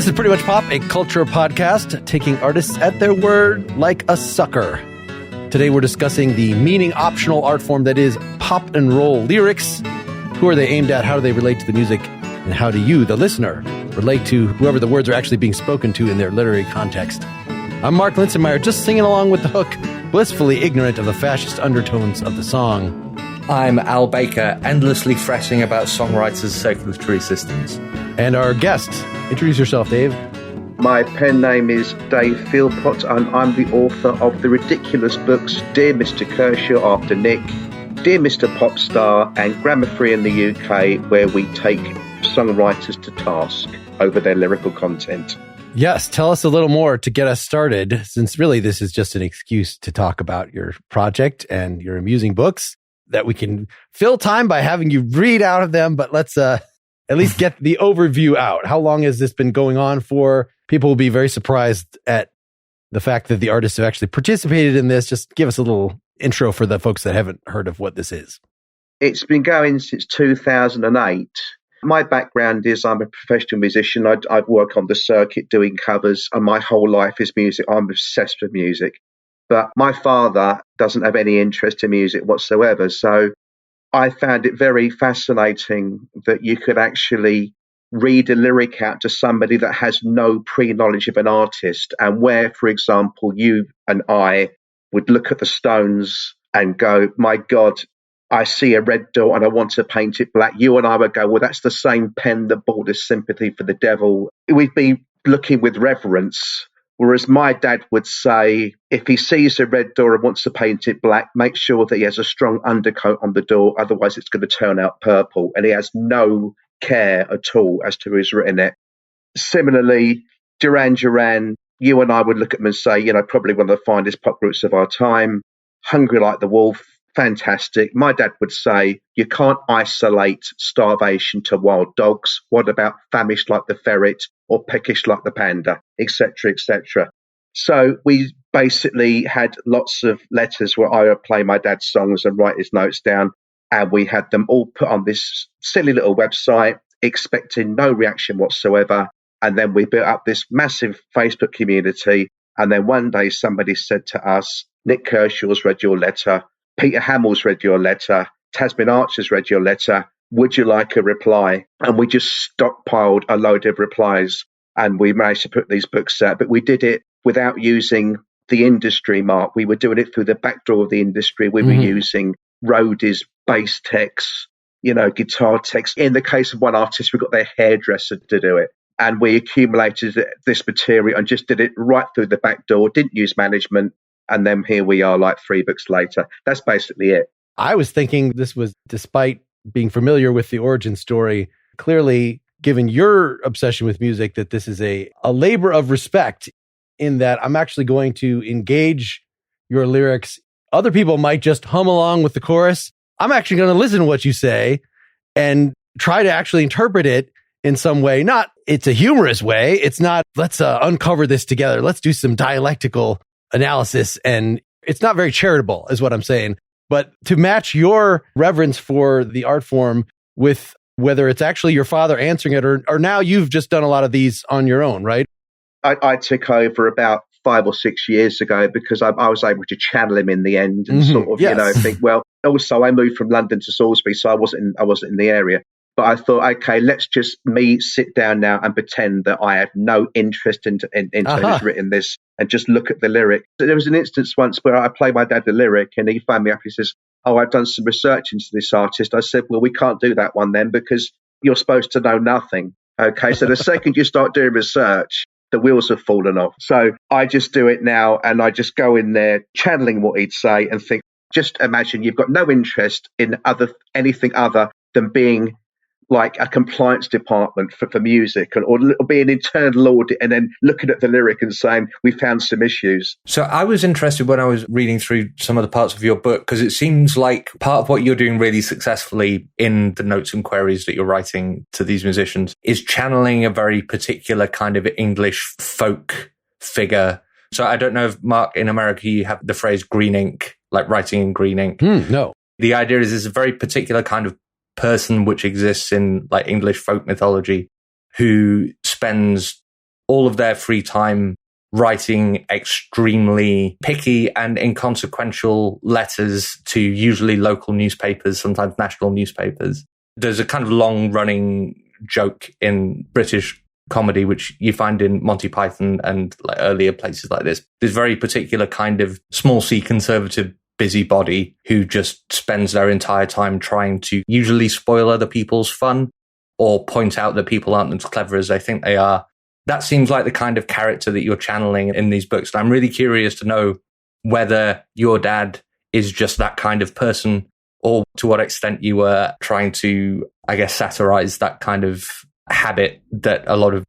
This is Pretty Much Pop, a culture podcast taking artists at their word like a sucker. Today we're discussing the meaning-optional art form that is pop and roll lyrics. Who are they aimed at? How do they relate to the music? And how do you, the listener, relate to whoever the words are actually being spoken to in their literary context? I'm Mark Linsenmayer, just singing along with the hook, blissfully ignorant of the fascist undertones of the song. I'm Al Baker, endlessly fretting about songwriters' circulatory systems. And our guest, introduce yourself, Dave. My pen name is Dave Philpott, and I'm the author of the ridiculous books Dear Mr. Kershaw after Nick, Dear Mr. Popstar, and Grammar Free in the UK, where we take songwriters to task over their lyrical content. Yes, tell us a little more to get us started, since really this is just an excuse to talk about your project and your amusing books that we can fill time by having you read out of them. But let's at least get the overview out. How long has this been going on for? People will be very surprised at the fact that the artists have actually participated in this. Just give us a little intro for the folks that haven't heard of what this is. It's been going since 2008. My background is I'm a professional musician. I work on the circuit doing covers, and my whole life is music. I'm obsessed with music. But my father doesn't have any interest in music whatsoever. So I found it very fascinating that you could actually read a lyric out to somebody that has no pre-knowledge of an artist, and where, for example, you and I would look at the Stones and go, my God, I see a red door and I want to paint it black. You and I would go, well, that's the same pen that bought us Sympathy for the Devil. We'd be looking with reverence. Whereas my dad would say, if he sees a red door and wants to paint it black, make sure that he has a strong undercoat on the door. Otherwise, it's going to turn out purple. And he has no care at all as to who's written it. Similarly, Duran Duran, you and I would look at them and say, probably one of the finest pop groups of our time. Hungry Like the Wolf, fantastic. My dad would say, you can't isolate starvation to wild dogs. What about famished like the ferret or peckish like the panda, etc., etc. So we basically had lots of letters where I would play my dad's songs and write his notes down, and we had them all put on this silly little website, expecting no reaction whatsoever. And then we built up this massive Facebook community. And then one day somebody said to us, Nick Kershaw's read your letter. Peter Hamill's read your letter. Tasman Archer's read your letter. Would you like a reply? And we just stockpiled a load of replies, and we managed to put these books out. But we did it without using the industry mark. We were doing it through the back door of the industry. We were using roadies, bass techs, guitar techs. In the case of one artist, we got their hairdresser to do it. And we accumulated this material and just did it right through the back door, didn't use management. And then here we are, like 3 books later. That's basically it. I was thinking this was, despite being familiar with the origin story, clearly, given your obsession with music, that this is a labor of respect in that I'm actually going to engage your lyrics. Other people might just hum along with the chorus. I'm actually going to listen to what you say and try to actually interpret it in some way. Not, it's a humorous way. It's not, let's uncover this together. Let's do some dialectical analysis. And it's not very charitable, is what I'm saying. But to match your reverence for the art form with whether it's actually your father answering it or now you've just done a lot of these on your own, right? I took over about 5 or 6 years ago because I was able to channel him in the end and sort of, think, well, also I moved from London to Salisbury, so I wasn't in the area. But I thought, okay, let's just sit down now and pretend that I have no interest in who's written this and just look at the lyric. There was an instance once where I played my dad the lyric and he phoned me up. He says, oh, I've done some research into this artist. I said, well, we can't do that one then because you're supposed to know nothing. Okay, so the second you start doing research, the wheels have fallen off. So I just do it now and I just go in there channeling what he'd say and think, just imagine you've got no interest in anything other than being like a compliance department for music or be an internal audit and then looking at the lyric and saying, we found some issues. So I was interested when I was reading through some of the parts of your book, because it seems like part of what you're doing really successfully in the notes and queries that you're writing to these musicians is channeling a very particular kind of English folk figure. So I don't know if, Mark, in America, you have the phrase green ink, like writing in green ink. No. The idea is there's a very particular kind of person which exists in like English folk mythology who spends all of their free time writing extremely picky and inconsequential letters to usually local newspapers, sometimes national newspapers. There's a kind of long-running joke in British comedy, which you find in Monty Python and like earlier places like this. This very particular kind of small c conservative busybody who just spends their entire time trying to usually spoil other people's fun or point out that people aren't as clever as they think they are. That seems like the kind of character that you're channeling in these books. And I'm really curious to know whether your dad is just that kind of person or to what extent you were trying to, I guess, satirize that kind of habit that a lot of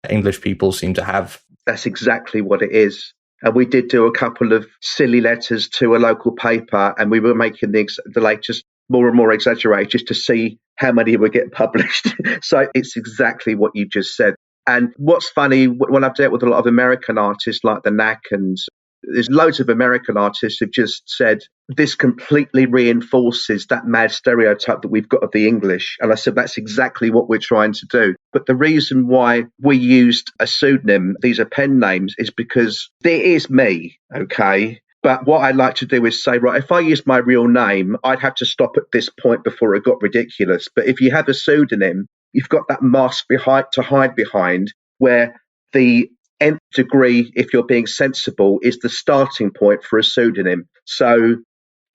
English people seem to have. That's exactly what it is. And we did do a couple of silly letters to a local paper, and we were making the latest more and more exaggerated just to see how many would get published. So it's exactly what you just said. And what's funny, when I've dealt with a lot of American artists like the Knack, and there's loads of American artists who've just said, this completely reinforces that mad stereotype that we've got of the English. And I said, that's exactly what we're trying to do. But the reason why we used a pseudonym, these are pen names, is because there is me, okay? But what I like to do is say, right, if I used my real name, I'd have to stop at this point before it got ridiculous. But if you have a pseudonym, you've got that mask to hide behind, where the nth degree, if you're being sensible, is the starting point for a pseudonym. So,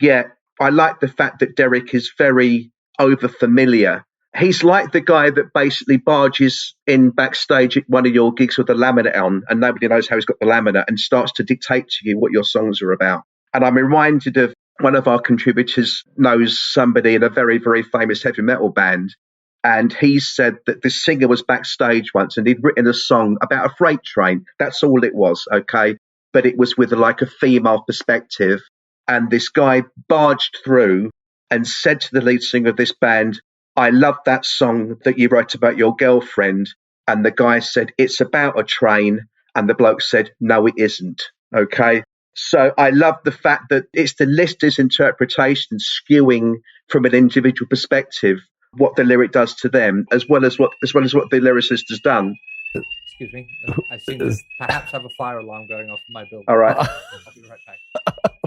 yeah, I like the fact that Derek is very over-familiar. He's like the guy that basically barges in backstage at one of your gigs with a laminate on, and nobody knows how he's got the laminate, and starts to dictate to you what your songs are about. And I'm reminded of one of our contributors knows somebody in a very, very famous heavy metal band. And he said that the singer was backstage once and he'd written a song about a freight train. That's all it was, okay? But it was with like a female perspective. And this guy barged through and said to the lead singer of this band, I love that song that you wrote about your girlfriend. And the guy said, it's about a train. And the bloke said, no, it isn't, okay? So I love the fact that it's the listener's interpretation skewing from an individual perspective what the lyric does to them, as well as what the lyricist has done. Excuse me. I seem to perhaps have a fire alarm going off in my building. All right. I'll be right back.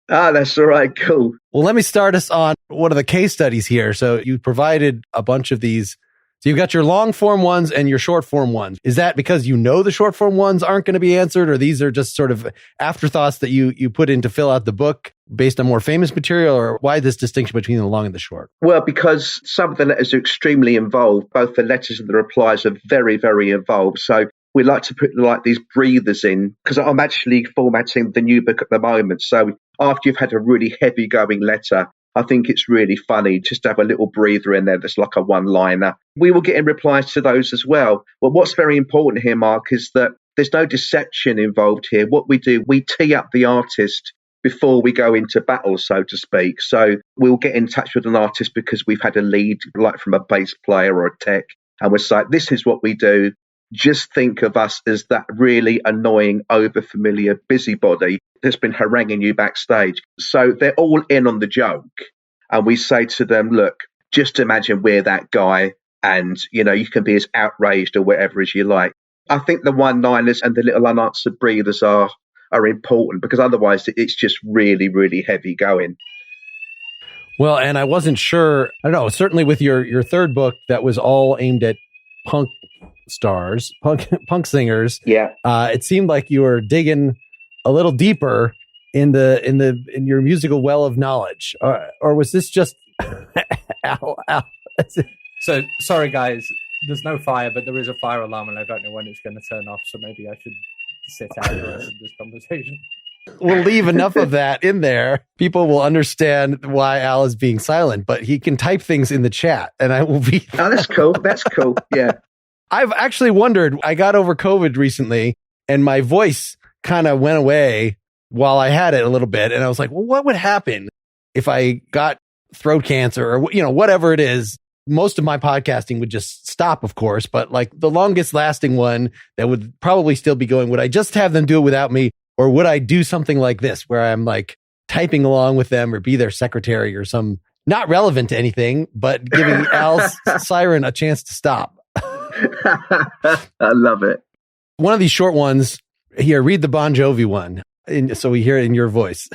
That's all right. Cool. Well, let me start us on one of the case studies here. So you provided a bunch of these. So you've got your long form ones and your short form ones. Is that because you know the short form ones aren't going to be answered, or these are just sort of afterthoughts that you put in to fill out the book based on more famous material, or why this distinction between the long and the short? Well, because some of the letters are extremely involved. Both the letters and the replies are very, very involved. So we like to put like these breathers in, because I'm actually formatting the new book at the moment. So after you've had a really heavy going letter, I think it's really funny just to have a little breather in there that's like a one-liner. We will get in replies to those as well. Well, what's very important here, Mark, is that there's no deception involved here. What we do, we tee up the artist before we go into battle, so to speak. So we'll get in touch with an artist because we've had a lead, like from a bass player or a tech, and we're like, this is what we do. Just think of us as that really annoying, over-familiar busybody that's been haranguing you backstage. So they're all in on the joke. And we say to them, look, just imagine we're that guy, and, you know, you can be as outraged or whatever as you like. I think the one-liners and the little unanswered breathers are important, because otherwise it's just really, really heavy going. Well, and I wasn't sure, I don't know, certainly with your third book that was all aimed at punk stars, punk singers. Yeah. It seemed like you were digging a little deeper in your musical well of knowledge, or was this just Al? So sorry, guys. There's no fire, but there is a fire alarm, and I don't know when it's going to turn off. So maybe I should sit out the rest of this conversation. We'll leave enough of that in there. People will understand why Al is being silent, but he can type things in the chat, and I will be. Oh, that's cool. That's cool. Yeah. I've actually wondered, I got over COVID recently and my voice kind of went away while I had it a little bit. And I was like, well, what would happen if I got throat cancer or, you know, whatever it is? Most of my podcasting would just stop, of course, but like the longest lasting one that would probably still be going, would I just have them do it without me? Or would I do something like this where I'm like typing along with them or be their secretary or some not relevant to anything, but giving Al's siren a chance to stop? I love it. One of these short ones here, read the Bon Jovi one. So we hear it in your voice.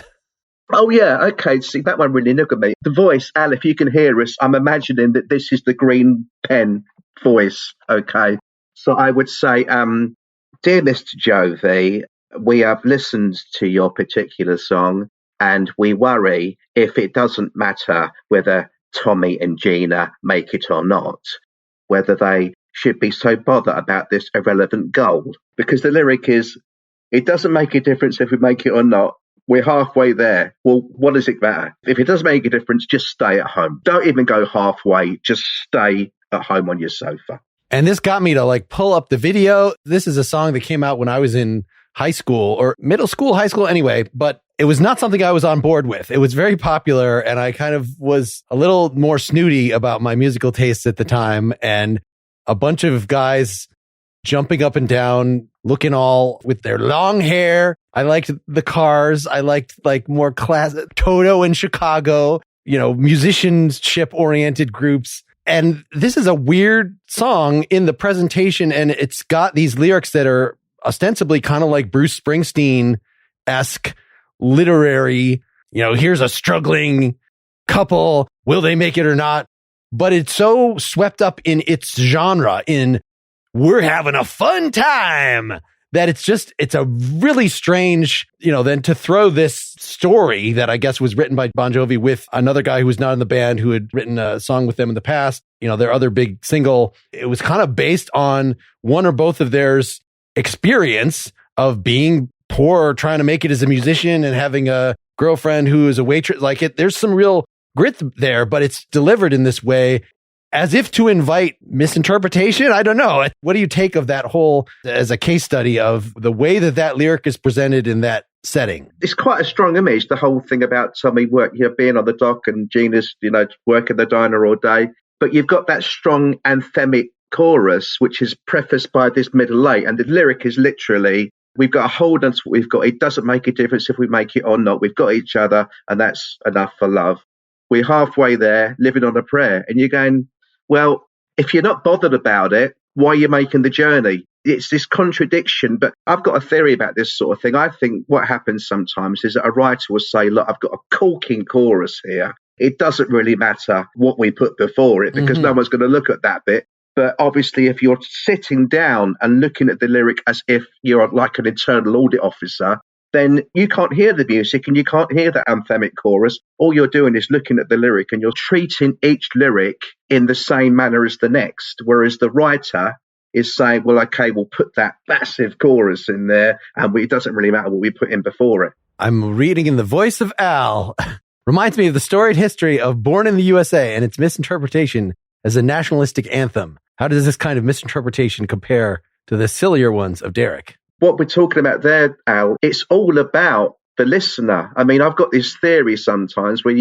Oh, yeah. Okay. See, that one really niggled me. The voice, Al, if you can hear us, I'm imagining that this is the green pen voice. Okay. So I would say, dear Mr. Jovi, we have listened to your particular song and we worry if it doesn't matter whether Tommy and Gina make it or not, whether they should be so bothered about this irrelevant goal. Because the lyric is, it doesn't make a difference if we make it or not. We're halfway there. Well, what does it matter? If it does make a difference, just stay at home. Don't even go halfway. Just stay at home on your sofa. And this got me to like pull up the video. This is a song that came out when I was in high school or middle school, high school anyway, but it was not something I was on board with. It was very popular and I kind of was a little more snooty about my musical tastes at the time. And a bunch of guys jumping up and down, looking all with their long hair. I liked the Cars. I liked like more class Toto in Chicago, musicianship oriented groups. And this is a weird song in the presentation. And it's got these lyrics that are ostensibly kind of like Bruce Springsteen-esque literary, here's a struggling couple. Will they make it or not? But it's so swept up in its genre, in we're having a fun time, that it's a really strange, then to throw this story that I guess was written by Bon Jovi with another guy who was not in the band who had written a song with them in the past, their other big single. It was kind of based on one or both of theirs experience of being poor, trying to make it as a musician and having a girlfriend who is a waitress. There's some real grit there, but it's delivered in this way as if to invite misinterpretation. I don't know. What do you take of that whole as a case study of the way that lyric is presented in that setting? It's quite a strong image, the whole thing about Tommy being on the dock and Gina's, working the diner all day. But you've got that strong anthemic chorus, which is prefaced by this middle eight. And the lyric is literally, we've got to hold on to what we've got. It doesn't make a difference if we make it or not. We've got each other and that's enough for love. We're halfway there, living on a prayer. And you're going, well, if you're not bothered about it, why are you making the journey? It's this contradiction. But I've got a theory about this sort of thing. I think what happens sometimes is that a writer will say, look, I've got a corking chorus here. It doesn't really matter what we put before it because no one's going to look at that bit. But obviously, if you're sitting down and looking at the lyric as if you're like an internal audit officer, then you can't hear the music and you can't hear the anthemic chorus. All you're doing is looking at the lyric and you're treating each lyric in the same manner as the next. Whereas the writer is saying, well, okay, we'll put that massive chorus in there and it doesn't really matter what we put in before it. I'm reading in the voice of Al. Reminds me of the storied history of Born in the USA and its misinterpretation as a nationalistic anthem. How does this kind of misinterpretation compare to the sillier ones of Derek? What we're talking about there, Al, it's all about the listener. I mean, I've got this theory sometimes where,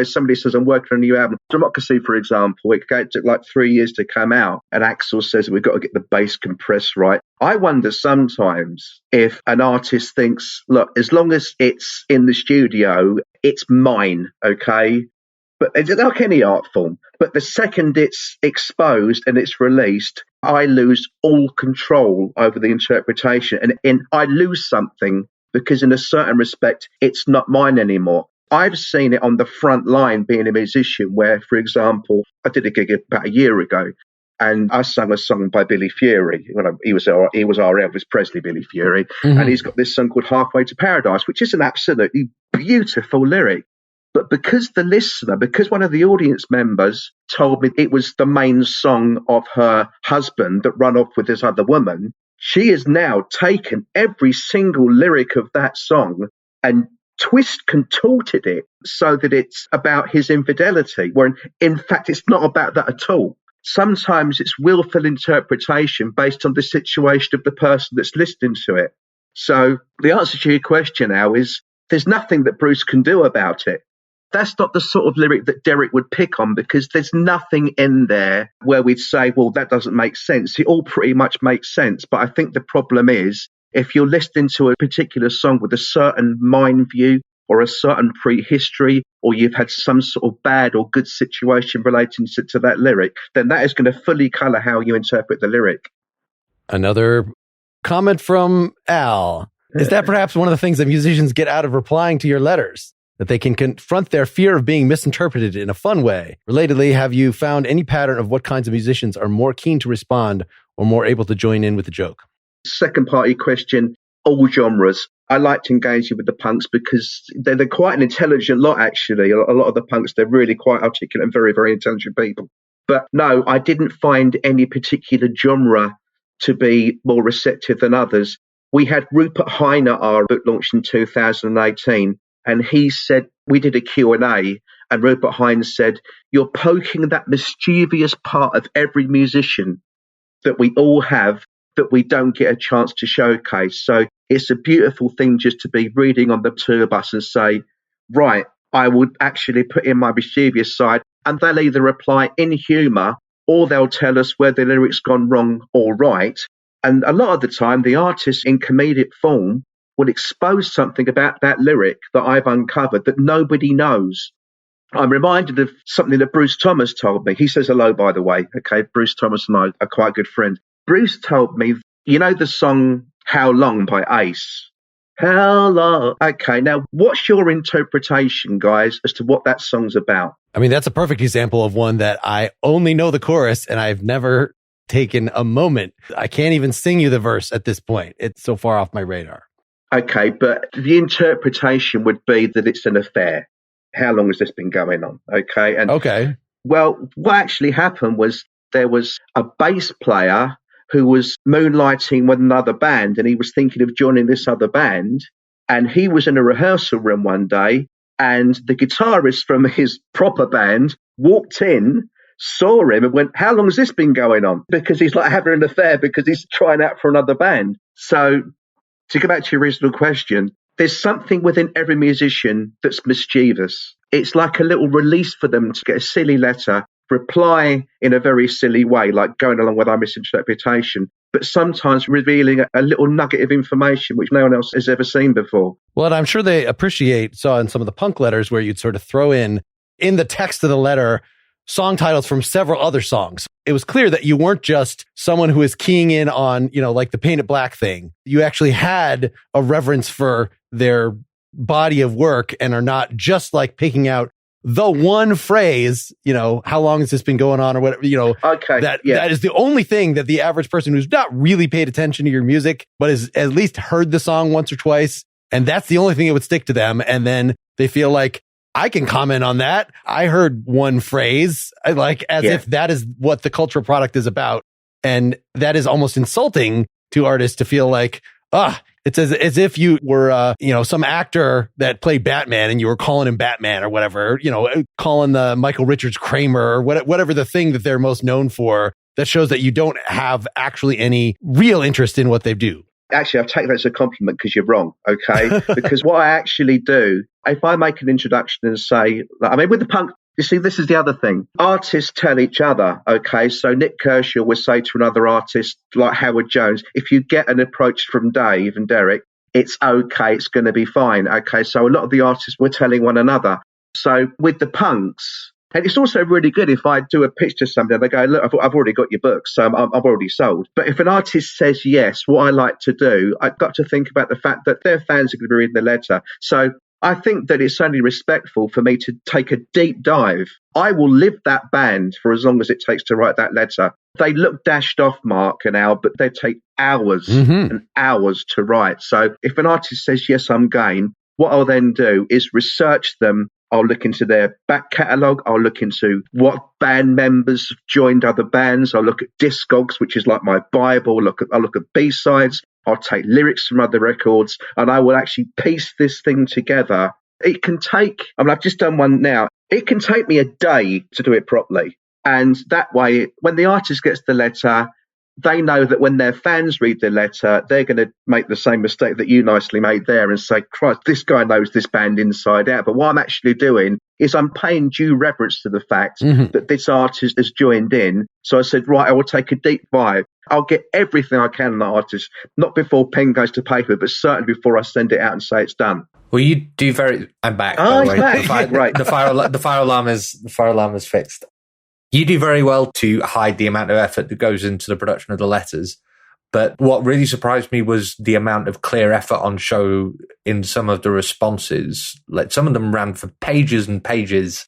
somebody says, I'm working on a new album. Democracy, for example, it took like 3 years to come out. And Axl says, we've got to get the bass compressed right. I wonder sometimes if an artist thinks, look, as long as it's in the studio, it's mine, okay? But it's like any art form. But the second it's exposed and it's released, I lose all control over the interpretation. And I lose something because in a certain respect, it's not mine anymore. I've seen it on the front line being a musician where, for example, I did a gig about a year ago and I sang a song by Billy Fury. He was our Elvis Presley, Billy Fury. And he's got this song called Halfway to Paradise, which is an absolutely beautiful lyric. But because one of the audience members told me it was the main song of her husband that run off with this other woman, she has now taken every single lyric of that song and contorted it so that it's about his infidelity, where in fact it's not about that at all. Sometimes it's willful interpretation based on the situation of the person that's listening to it. So the answer to your question now is there's nothing that Bruce can do about it. That's not the sort of lyric that Derek would pick on because there's nothing in there where we'd say, well, that doesn't make sense. It all pretty much makes sense. But I think the problem is if you're listening to a particular song with a certain mind view or a certain prehistory, or you've had some sort of bad or good situation relating to that lyric, then that is going to fully colour how you interpret the lyric. Another Comment from Al. Is that perhaps one of the things that musicians get out of replying to your letters? That they can confront their fear of being misinterpreted in a fun way? Relatedly, have you found any pattern of what kinds of musicians are more keen to respond or more able to join in with the joke? Second part of your question, all genres. I like to engage with the punks because they're quite an intelligent lot, actually. A lot of the punks, they're really quite articulate and very, very intelligent people. But no, I didn't find any particular genre to be more receptive than others. We had Rupert Hine at our book launch in 2018, and he said, we did a Q&A, and Rupert Hine said, you're poking that mischievous part of every musician that we all have that we don't get a chance to showcase. So it's a beautiful thing just to be reading on the tour bus and say, right, I would actually put in my mischievous side, and they'll either reply in humour or they'll tell us where the lyric's gone wrong or right. And a lot of the time, the artist in comedic form will expose something about that lyric that I've uncovered that nobody knows. I'm reminded of something that Bruce Thomas told me. He says hello, by the way. Okay, Bruce Thomas and I are quite good friends. Bruce told me, you know the song How Long by Ace? How long? Okay, now what's your interpretation, guys, as to what that song's about? I mean, that's a perfect example of one that I only know the chorus and I've never taken a moment. I can't even sing you the verse at this point. It's so far off my radar. Okay, but the interpretation would be that it's an affair. How long has this been going on? Okay. And okay. Well, what actually happened was there was a bass player who was moonlighting with another band, and he was thinking of joining this other band. And he was in a rehearsal room one day, and the guitarist from his proper band walked in, saw him, and went, how long has this been going on? Because he's like having an affair because he's trying out for another band. So to go back to your original question, there's something within every musician that's mischievous. It's like a little release for them to get a silly letter, reply in a very silly way, like going along with our misinterpretation, but sometimes revealing a little nugget of information which no one else has ever seen before. Well, and I'm sure they saw in some of the punk letters where you'd sort of throw in the text of the letter, song titles from several other songs. It was clear that you weren't just someone who is keying in on, like the Paint It Black thing. You actually had a reverence for their body of work and are not just like picking out the one phrase, how long has this been going on or whatever, okay, that is the only thing that the average person who's not really paid attention to your music, but has at least heard the song once or twice. And that's the only thing that would stick to them. And then they feel like, I can comment on that. I heard one phrase, if that is what the cultural product is about. And that is almost insulting to artists to feel like, it's as if you were, some actor that played Batman and you were calling him Batman or whatever, calling the Michael Richards Kramer or whatever the thing that they're most known for. That shows that you don't have actually any real interest in what they do. Actually, I take that as a compliment because you're wrong, okay? Because what I actually do, if I make an introduction and say, with the punk, you see, this is the other thing. Artists tell each other, okay? So Nick Kershaw would say to another artist like Howard Jones, if you get an approach from Dave and Derek, it's okay, it's going to be fine, okay? So a lot of the artists were telling one another. So with the punks, and it's also really good if I do a pitch to somebody and they go, look, I've already got your book, so I'm already sold. But if an artist says yes, what I like to do, I've got to think about the fact that their fans are going to be reading the letter. So I think that it's only respectful for me to take a deep dive. I will live that band for as long as it takes to write that letter. They look dashed off, Mark and Al, but they take hours and hours to write. So if an artist says, yes, I'm game, what I'll then do is research them. I'll look into their back catalogue. I'll look into what band members have joined other bands. I'll look at Discogs, which is like my Bible. I'll look at B-sides. I'll take lyrics from other records, and I will actually piece this thing together. It can take, I've just done one now. It can take me a day to do it properly. And that way, when the artist gets the letter, they know that when their fans read the letter, they're going to make the same mistake that you nicely made there and say, Christ, this guy knows this band inside out. But what I'm actually doing is I'm paying due reverence to the fact that this artist has joined in. So I said, right, I will take a deep dive. I'll get everything I can on the artist, not before pen goes to paper, but certainly before I send it out and say it's done. Well, you do I'm back. Oh, he's back. Right. The fire alarm is fixed. You do very well to hide the amount of effort that goes into the production of the letters, But what really surprised me was the amount of clear effort on show in some of the responses. Like some of them ran for pages and pages.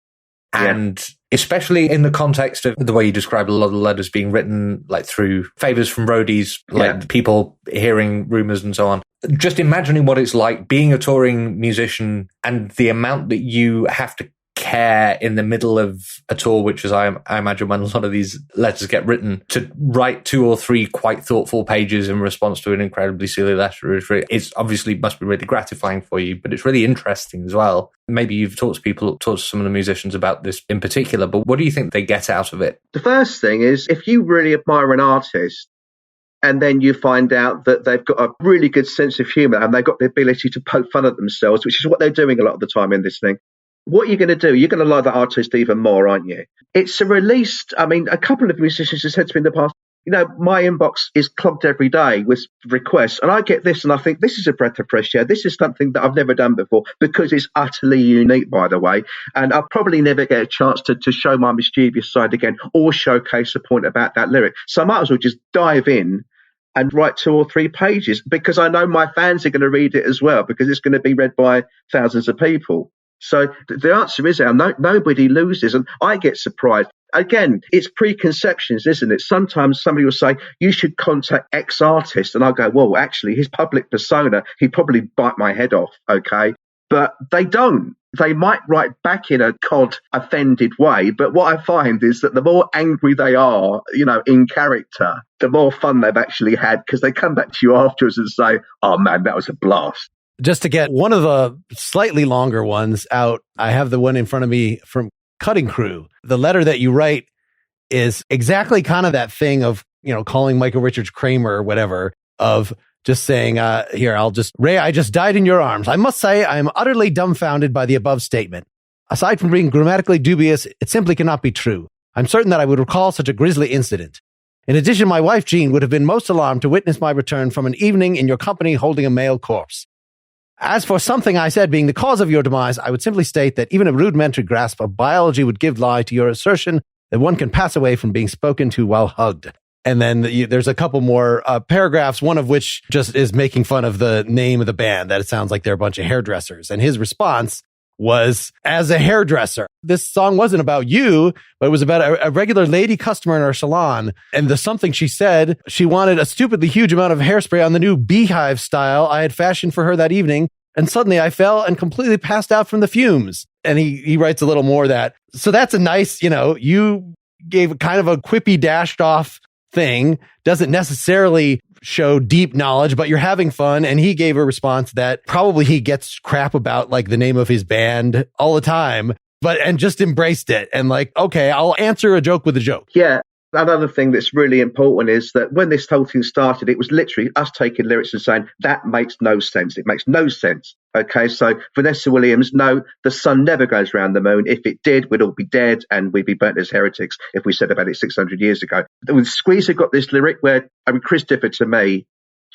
And especially in the context of the way you describe a lot of the letters being written, like through favors from roadies, like people hearing rumors and so on. Just imagining what it's like being a touring musician and the amount that you have to care in the middle of a tour, which is I imagine when a lot of these letters get written, to write 2 or 3 quite thoughtful pages in response to an incredibly silly letter. It's obviously must be really gratifying for you, but it's really interesting as well. Maybe you've talked to some of the musicians about this in particular, but what do you think they get out of it? The first thing is, if you really admire an artist, and then you find out that they've got a really good sense of humour and they've got the ability to poke fun at themselves, which is what they're doing a lot of the time in this thing. What you're going to do, you're going to like that artist even more, aren't you? It's a released, I mean, a couple of musicians have said to me in the past, my inbox is clogged every day with requests. And I get this and I think this is a breath of fresh air. This is something that I've never done before because it's utterly unique, by the way. And I'll probably never get a chance to show my mischievous side again or showcase a point about that lyric. So I might as well just dive in and write 2 or 3 pages because I know my fans are going to read it as well because it's going to be read by thousands of people. So the answer is nobody loses. And I get surprised. Again, it's preconceptions, isn't it? Sometimes somebody will say, you should contact X artist. And I'll go, well, actually, his public persona, he'd probably bite my head off, okay? But they don't. They might write back in a cod, offended way. But what I find is that the more angry they are, in character, the more fun they've actually had because they come back to you afterwards and say, oh, man, that was a blast. Just to get one of the slightly longer ones out, I have the one in front of me from Cutting Crew. The letter that you write is exactly kind of that thing of, calling Michael Richards Kramer or whatever, of just saying, Ray, I just died in your arms. I must say I am utterly dumbfounded by the above statement. Aside from being grammatically dubious, it simply cannot be true. I'm certain that I would recall such a grisly incident. In addition, my wife, Jean, would have been most alarmed to witness my return from an evening in your company holding a male corpse. As for something I said being the cause of your demise, I would simply state that even a rudimentary grasp of biology would give lie to your assertion that one can pass away from being spoken to while hugged. And then there's a couple more paragraphs, one of which just is making fun of the name of the band, that it sounds like they're a bunch of hairdressers. And his response was, as a hairdresser, this song wasn't about you, but it was about a regular lady customer in our salon. And the something she said, she wanted a stupidly huge amount of hairspray on the new beehive style I had fashioned for her that evening. And suddenly I fell and completely passed out from the fumes. And he writes a little more of that. So that's a nice, you gave kind of a quippy dashed off thing. Doesn't necessarily show deep knowledge, but you're having fun. And he gave a response that probably he gets crap about, like the name of his band all the time, and just embraced it. And like, okay, I'll answer a joke with a joke. Yeah. Another thing that's really important is that when this whole thing started, it was literally us taking lyrics and saying, that makes no sense. It makes no sense. Okay, so Vanessa Williams, no, the sun never goes round the moon. If it did, we'd all be dead and we'd be burnt as heretics if we said about it 600 years ago. When Squeezer got this lyric where, Chris Difford to me,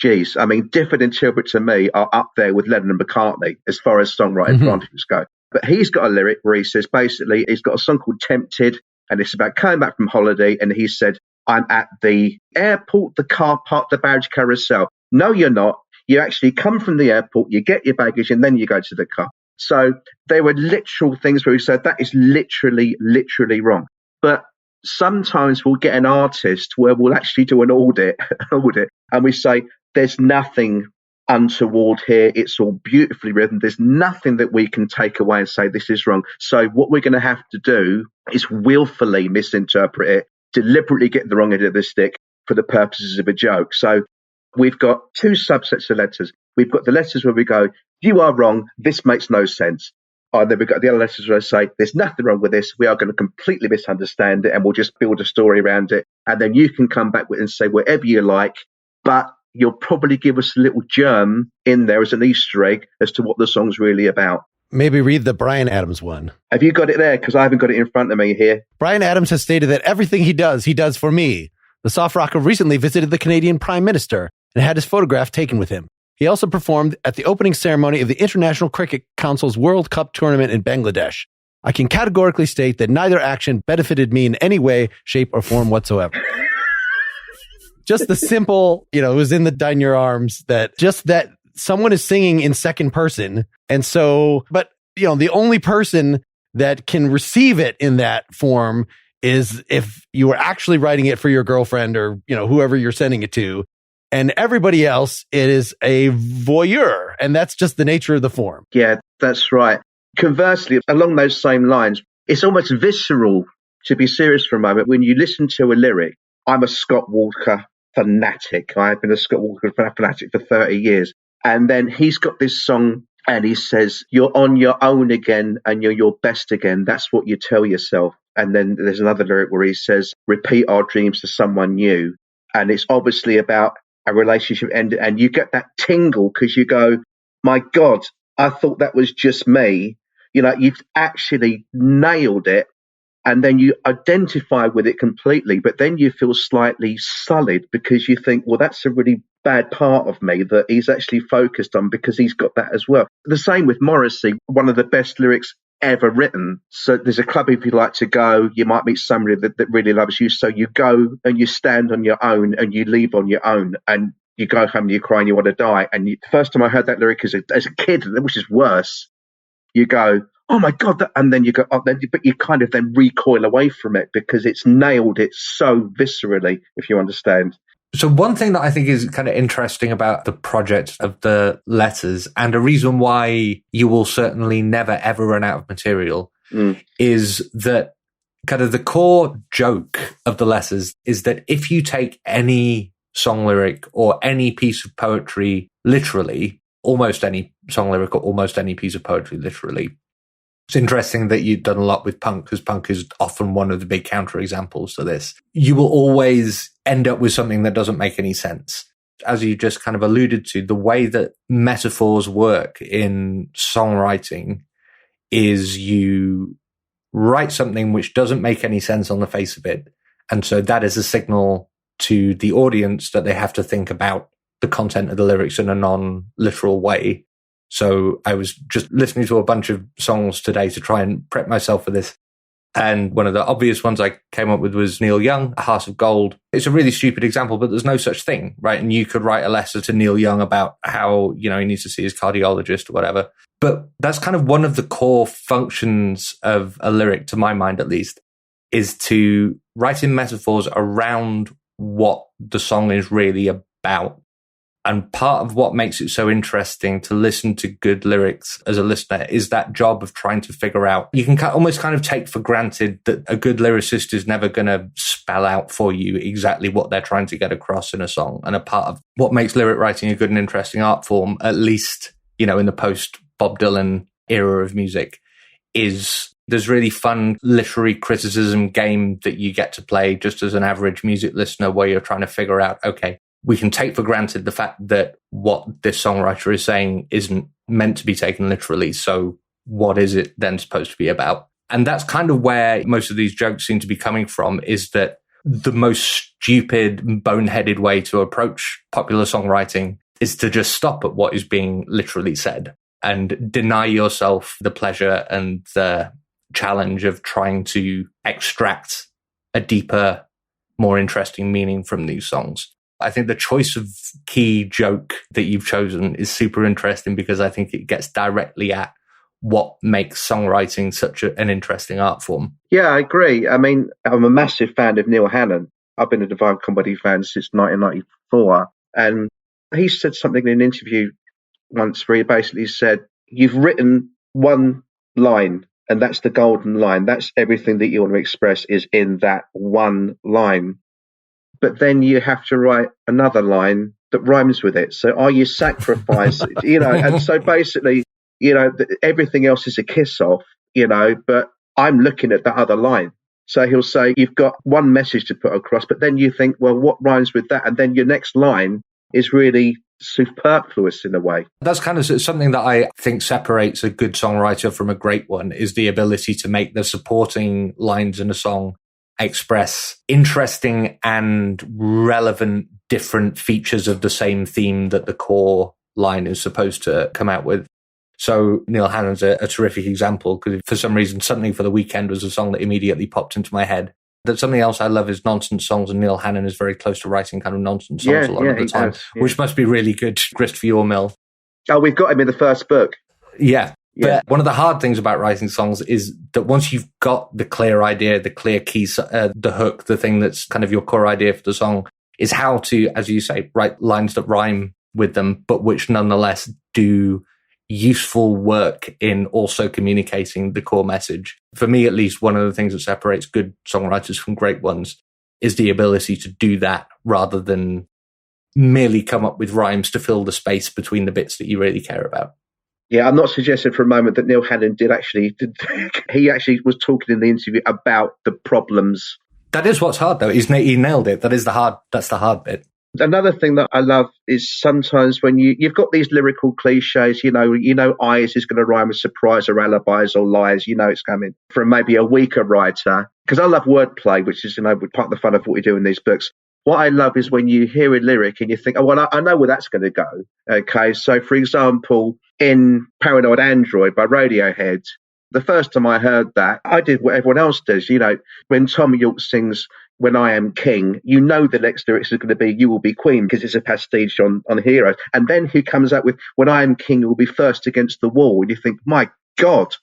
Difford and Tilbert to me are up there with Lennon and McCartney as far as songwriting advantages go. But he's got a lyric where he says, basically, he's got a song called Tempted, and it's about coming back from holiday. And he said, I'm at the airport, the car park, the baggage carousel. No, you're not. You actually come from the airport, you get your baggage, and then you go to the car. So there were literal things where he said, that is literally wrong. But sometimes we'll get an artist where we'll actually do an audit, and we say, there's nothing untoward here. It's all beautifully written. There's nothing that we can take away and say this is wrong. So what we're going to have to do is willfully misinterpret it, deliberately get the wrong end of the stick for the purposes of a joke. So we've got 2 subsets of letters. We've got the letters where we go, you are wrong, this makes no sense. And then we've got the other letters where I say, there's nothing wrong with this, we are going to completely misunderstand it and we'll just build a story around it. And then you can come back with and say whatever you like, but you'll probably give us a little germ in there as an Easter egg as to what the song's really about. Maybe read the Bryan Adams one. Have you got it there? Because I haven't got it in front of me here. Bryan Adams has stated that everything he does for me. The soft rocker recently visited the Canadian Prime Minister and had his photograph taken with him. He also performed at the opening ceremony of the International Cricket Council's World Cup tournament in Bangladesh. I can categorically state that neither action benefited me in any way, shape, or form whatsoever. just the simple, it was in the die in your arms, that someone is singing in second person. And so, but the only person that can receive it in that form is if you were actually writing it for your girlfriend or, whoever you're sending it to. And everybody else, it is a voyeur. And that's just the nature of the form. Yeah, that's right. Conversely, along those same lines, it's almost visceral, to be serious for a moment. When you listen to a lyric, I'm a Scott Walker fanatic. I have been a Scott Walker fanatic for 30 years. And then he's got this song and he says, you're on your own again and you're your best again. That's what you tell yourself. And then there's another lyric where he says, repeat our dreams to someone new. And it's obviously about a relationship ended, and you get that tingle because you go, my God, I thought that was just me. You've actually nailed it. And then you identify with it completely, but then you feel slightly sullied because you think, well, that's a really bad part of me that he's actually focused on because he's got that as well. The same with Morrissey, one of the best lyrics ever written. So there's a club if you like to go, you might meet somebody that really loves you. So you go and you stand on your own and you leave on your own and you go home and you cry and you want to die. And the first time I heard that lyric as a kid, which is worse, you go, oh my God, and then you go, but you kind of then recoil away from it because it's nailed it so viscerally, if you understand. So one thing that I think is kind of interesting about the project of the letters, and a reason why you will certainly never ever run out of material, is that kind of the core joke of the letters is that if you take any song lyric or any piece of poetry literally, almost any song lyric or almost any piece of poetry literally, it's interesting that you've done a lot with punk because punk is often one of the big counterexamples to this. You will always end up with something that doesn't make any sense. As you just kind of alluded to, the way that metaphors work in songwriting is you write something which doesn't make any sense on the face of it. And so that is a signal to the audience that they have to think about the content of the lyrics in a non-literal way. So I was just listening to a bunch of songs today to try and prep myself for this. And one of the obvious ones I came up with was Neil Young, A Heart of Gold. It's a really stupid example, but there's no such thing, right? And you could write a letter to Neil Young about how, he needs to see his cardiologist or whatever. But that's kind of one of the core functions of a lyric, to my mind at least, is to write in metaphors around what the song is really about. And part of what makes it so interesting to listen to good lyrics as a listener is that job of trying to figure out. You can almost kind of take for granted that a good lyricist is never going to spell out for you exactly what they're trying to get across in a song. And a part of what makes lyric writing a good and interesting art form, at least, in the post Bob Dylan era of music, is there's really fun literary criticism game that you get to play just as an average music listener where you're trying to figure out, okay, we can take for granted the fact that what this songwriter is saying isn't meant to be taken literally. So what is it then supposed to be about? And that's kind of where most of these jokes seem to be coming from, is that the most stupid, boneheaded way to approach popular songwriting is to just stop at what is being literally said and deny yourself the pleasure and the challenge of trying to extract a deeper, more interesting meaning from these songs. I think the choice of key joke that you've chosen is super interesting because I think it gets directly at what makes songwriting such an interesting art form. Yeah, I agree. I mean, I'm a massive fan of Neil Hannon. I've been a Divine Comedy fan since 1994. And he said something in an interview once where he basically said, you've written one line and that's the golden line. That's everything that you want to express is in that one line. But then you have to write another line that rhymes with it. So are you sacrificing, and so basically, everything else is a kiss off, but I'm looking at that other line. So he'll say, you've got one message to put across, but then you think, well, what rhymes with that? And then your next line is really superfluous in a way. That's kind of something that I think separates a good songwriter from a great one, is the ability to make the supporting lines in a song express interesting and relevant different features of the same theme that the core line is supposed to come out with. So Neil Hannon's a terrific example because for some reason, Something for the Weekend was a song that immediately popped into my head. that something else I love is nonsense songs, and Neil Hannon is very close to writing kind of nonsense songs a lot of the time, which must be really good grist for your mill. Oh, we've got him in the first book. Yeah. But one of the hard things about writing songs is that once you've got the clear idea, the clear keys, the hook, the thing that's kind of your core idea for the song, is how to, as you say, write lines that rhyme with them, but which nonetheless do useful work in also communicating the core message. For me, at least, one of the things that separates good songwriters from great ones is the ability to do that rather than merely come up with rhymes to fill the space between the bits that you really care about. Yeah, I'm not suggesting for a moment that Neil Hannon did. He actually was talking in the interview about the problems. That is what's hard, though. He nailed it. That's the hard bit. Another thing that I love is sometimes when you've got these lyrical cliches, you know, eyes is going to rhyme with surprise or alibis or lies. You know, it's coming from maybe a weaker writer. Because I love wordplay, which is, part of the fun of what we do in these books. What I love is when you hear a lyric and you think, oh, well, I know where that's going to go. Okay, so for example, in Paranoid Android by Radiohead, the first time I heard that, I did what everyone else does. When Tom York sings When I Am King, the next lyrics are going to be You Will Be Queen, because it's a pastiche on Heroes. And then he comes out with When I Am King, you will be first against the wall. And you think, my God,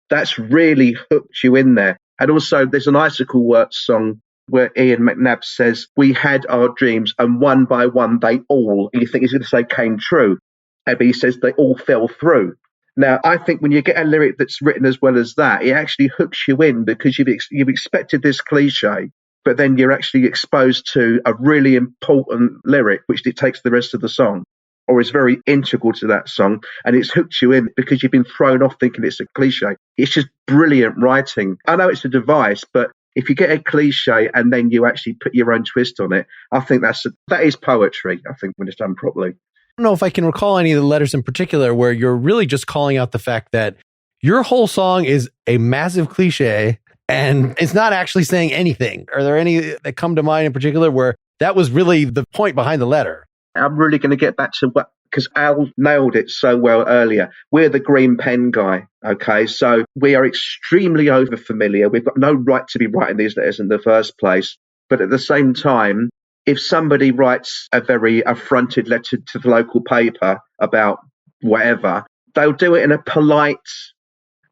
that's really hooked you in there. And also there's an Icicle Works song where Ian McNabb says, we had our dreams and one by one they all, and you think he's going to say came true. But he says they all fell through. Now, I think when you get a lyric that's written as well as that, it actually hooks you in because you've expected this cliche, but then you're actually exposed to a really important lyric which dictates the rest of the song, or is very integral to that song, and it's hooked you in because you've been thrown off thinking it's a cliche. It's just brilliant writing. I know it's a device, but if you get a cliche and then you actually put your own twist on it, I think that is poetry, I think, when it's done properly. I don't know if I can recall any of the letters in particular where you're really just calling out the fact that your whole song is a massive cliche and it's not actually saying anything. Are there any that come to mind in particular where that was really the point behind the letter? I'm really going to get back to what, because Al nailed it so well earlier. We're the green pen guy, okay? So we are extremely over-familiar. We've got no right to be writing these letters in the first place. But at the same time, if somebody writes a very affronted letter to the local paper about whatever, they'll do it in a polite,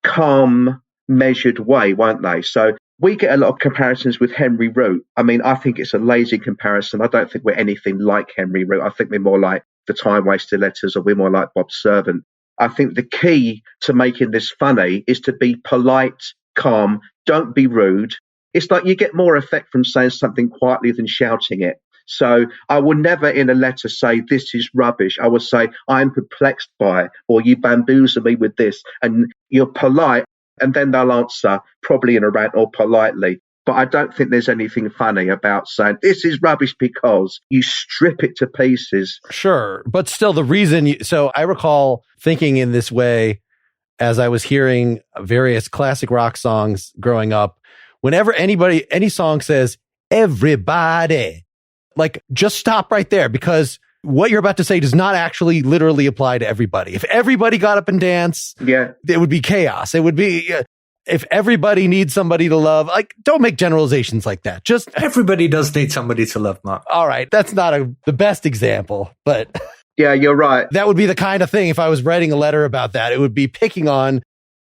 calm, measured way, won't they? So we get a lot of comparisons with Henry Root. I think it's a lazy comparison. I don't think we're anything like Henry Root. I think we're more like the time-wasted letters, or we're more like Bob Servant. I think the key to making this funny is to be polite, calm, don't be rude. It's like you get more effect from saying something quietly than shouting it. So I will never in a letter say, this is rubbish. I will say, I'm perplexed by it, or you bamboozle me with this. And you're polite, and then they'll answer probably in a rant or politely. But I don't think there's anything funny about saying, this is rubbish, because you strip it to pieces. Sure. But still the reason, so I recall thinking in this way as I was hearing various classic rock songs growing up. Whenever any song says, everybody, like, just stop right there, because what you're about to say does not actually literally apply to everybody. If everybody got up and danced, it would be chaos. It would be, if everybody needs somebody to love, like, don't make generalizations like that. Just everybody does need somebody to love, Mark. All right. That's not the best example, but yeah, you're right. That would be the kind of thing, if I was writing a letter about that, it would be picking on,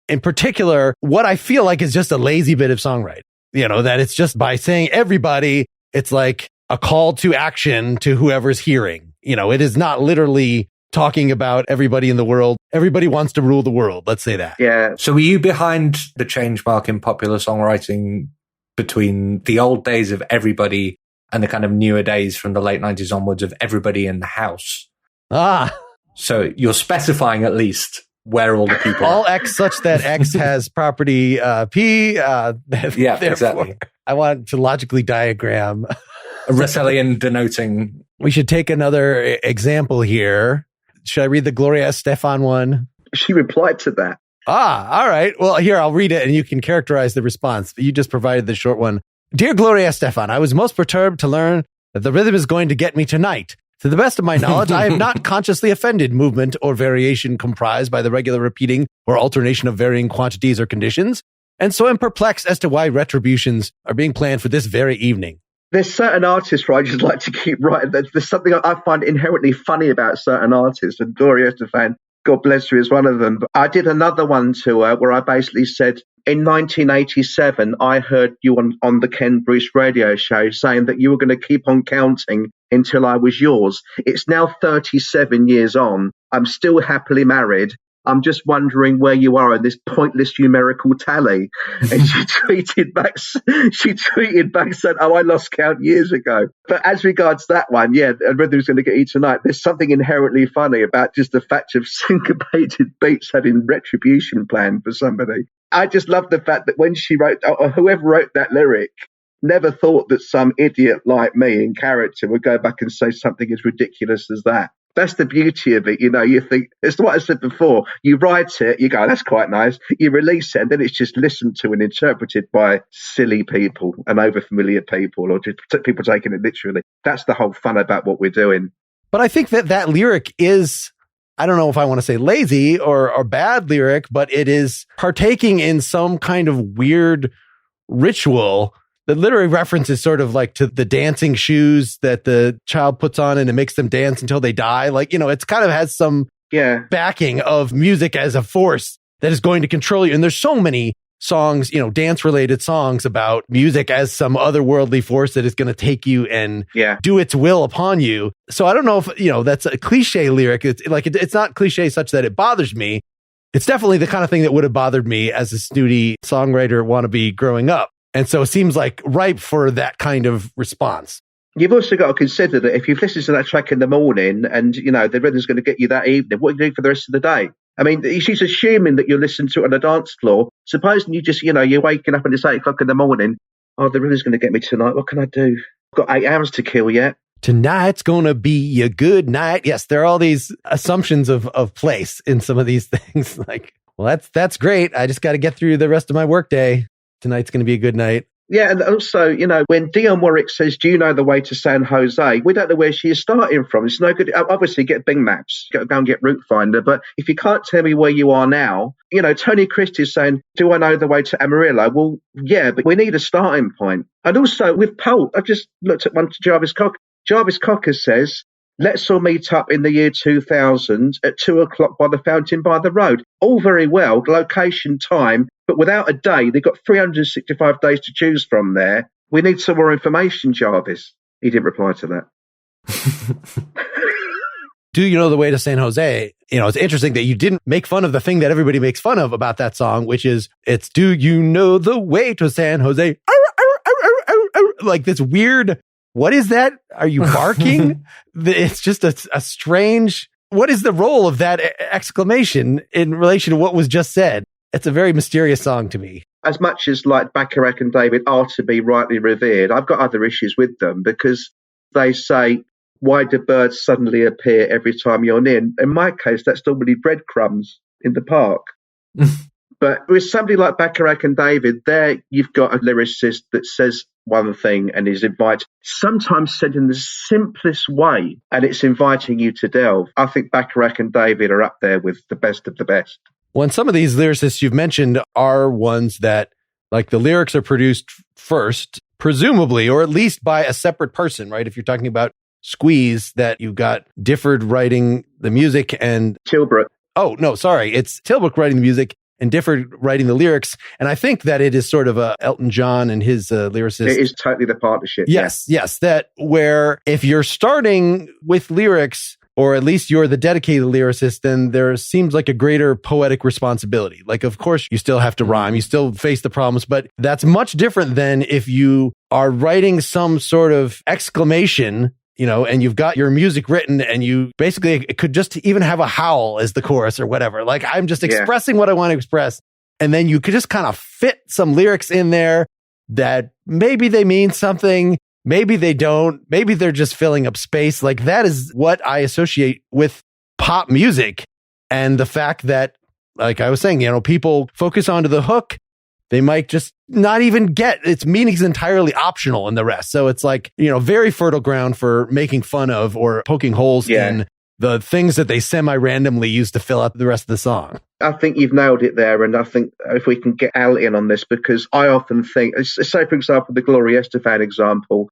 in particular, what I feel like is just a lazy bit of songwriting. That it's just by saying everybody, it's like a call to action to whoever's hearing. It is not literally talking about everybody in the world. Everybody wants to rule the world. Let's say that. Yeah. So were you behind the change, Mark, in popular songwriting between the old days of everybody and the kind of newer days from the late 90s onwards of everybody in the house? So you're specifying at least where all the people all are. X such that X has property P. Yeah, exactly. I want to logically diagram. A Russellian denoting. We should take another example here. Should I read the Gloria Estefan one? She replied to that. All right. Well, here, I'll read it and you can characterize the response. You just provided the short one. Dear Gloria Estefan, I was most perturbed to learn that the rhythm is going to get me tonight. To the best of my knowledge, I have not consciously offended movement or variation comprised by the regular repeating or alternation of varying quantities or conditions. And so I'm perplexed as to why retributions are being planned for this very evening. There's certain artists where I just like to keep writing. There's something I find inherently funny about certain artists, and Gloria Estefan, God bless her, is one of them. But I did another one to her where I basically said, in 1987, I heard you on the Ken Bruce radio show saying that you were going to keep on counting until I was yours. It's now 37 years on. I'm still happily married. I'm just wondering where you are in this pointless numerical tally. And she tweeted back saying, oh, I lost count years ago. But as regards that one, yeah, and Rhythm's going to get you tonight, there's something inherently funny about just the fact of syncopated beats having retribution planned for somebody. I just love the fact that when she wrote, or whoever wrote that lyric, never thought that some idiot like me in character would go back and say something as ridiculous as that. That's the beauty of it. You know, you think, it's what I said before, you write it, you go, that's quite nice. You release it, and then it's just listened to and interpreted by silly people and overfamiliar people, or just people taking it literally. That's the whole fun about what we're doing. But I think that lyric is, I don't know if I want to say lazy or bad lyric, but it is partaking in some kind of weird ritual. The literary reference is sort of like to the dancing shoes that the child puts on and it makes them dance until they die. Like, you know, it's kind of has some backing of music as a force that is going to control you. And there's so many songs, you know, dance related songs about music as some otherworldly force that is going to take you and do its will upon you. So I don't know if, you know, that's a cliche lyric. It's like, it's not cliche such that it bothers me. It's definitely the kind of thing that would have bothered me as a snooty songwriter wannabe growing up. And so it seems like ripe for that kind of response. You've also got to consider that if you've listened to that track in the morning and, you know, the rhythm's going to get you that evening, what are you doing for the rest of the day? I mean, she's assuming that you listen to it on the dance floor. Supposing you just, you know, you're waking up and it's 8 o'clock in the morning. Oh, the rhythm's going to get me tonight. What can I do? I've got 8 hours to kill yet. Tonight's going to be a good night. Yes, there are all these assumptions of place in some of these things. Like, well, that's great. I just got to get through the rest of my workday. Tonight's going to be a good night. Yeah, and also, you know, when Dionne Warwick says, do you know the way to San Jose? We don't know where she is starting from. It's no good. Obviously, get Bing Maps, go and get Route Finder. But if you can't tell me where you are now, you know, Tony Christie's saying, do I know the way to Amarillo? Well, yeah, but we need a starting point. And also with Pulp, I just looked at one to Jarvis Cocker. Jarvis Cocker says, let's all meet up in the year 2000 at 2:00 by the fountain by the road. All very well, location, time, but without a day, they've got 365 days to choose from there. We need some more information, Jarvis. He didn't reply to that. Do you know the way to San Jose? You know, it's interesting that you didn't make fun of the thing that everybody makes fun of about that song, which is, it's do you know the way to San Jose? Like this weird, what is that? Are you barking? It's just a strange, what is the role of that exclamation in relation to what was just said? It's a very mysterious song to me. As much as like Bacharach and David are to be rightly revered, I've got other issues with them because they say, why do birds suddenly appear every time you're near? In my case, that's normally breadcrumbs in the park. But with somebody like Bacharach and David, there you've got a lyricist that says one thing and is invited, sometimes said in the simplest way, and it's inviting you to delve. I think Bacharach and David are up there with the best of the best. Well, and some of these lyricists you've mentioned are ones that, like, the lyrics are produced first, presumably, or at least by a separate person, right? If you're talking about Squeeze, that you've got Difford writing the music and... Tilbrook. Oh, no, sorry. It's Tilbrook writing the music and Difford writing the lyrics. And I think that it is sort of a Elton John and his lyricist. It is totally the partnership. Yes, yes. That where if you're starting with lyrics, or at least you're the dedicated lyricist, then there seems like a greater poetic responsibility. Like, of course, you still have to rhyme, you still face the problems, but that's much different than if you are writing some sort of exclamation, you know, and you've got your music written and you basically, it could just even have a howl as the chorus or whatever. Like, I'm just expressing what I want to express. And then you could just kind of fit some lyrics in there that maybe they mean something. Maybe they don't. Maybe they're just filling up space. Like, that is what I associate with pop music. And the fact that, like I was saying, you know, people focus onto the hook. They might just not even get its meaning's entirely optional in the rest. So it's like, you know, very fertile ground for making fun of or poking holes in the things that they semi-randomly use to fill out the rest of the song. I think you've nailed it there. And I think if we can get Al in on this, because I often think, say, for example, the Gloria Estefan example,